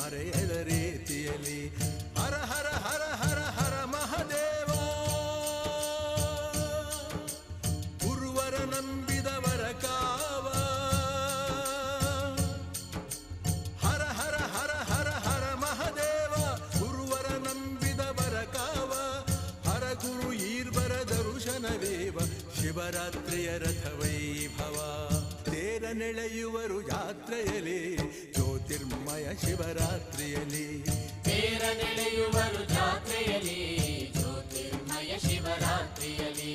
ಮರೆಯದ ರೀತಿಯಲ್ಲಿ ಹರ ಹರ ಹರ ಹರ ಹರ ಮಹದೇವ. ಗುರುವರ ನಂಬಿದವರ ಕಾವ ಹರ ಹರ ಹರ ಹರ ಹರ ಮಹದೇವ. ಗುರುವರ ನಂಬಿದವರ ಕಾವ ಹರ ಗುರು ಈರ್ವರ ದರುಶನವೇವ. ಶಿವರಾತ್ರಿಯ ರಥ ವೈಭವ ತೇರ ನೆಳೆಯುವರು ಯಾತ್ರೆಯಲ್ಲಿ ಜ್ಯೋತಿರ್ಮಯ ಶಿವರಾತ್ರಿಯಲ್ಲಿ. ತೇರ ನೆಳೆಯುವರು ಜಾತ್ರೆಯಲ್ಲಿ ಜ್ಯೋತಿರ್ಮಯ ಶಿವರಾತ್ರಿಯಲ್ಲಿ.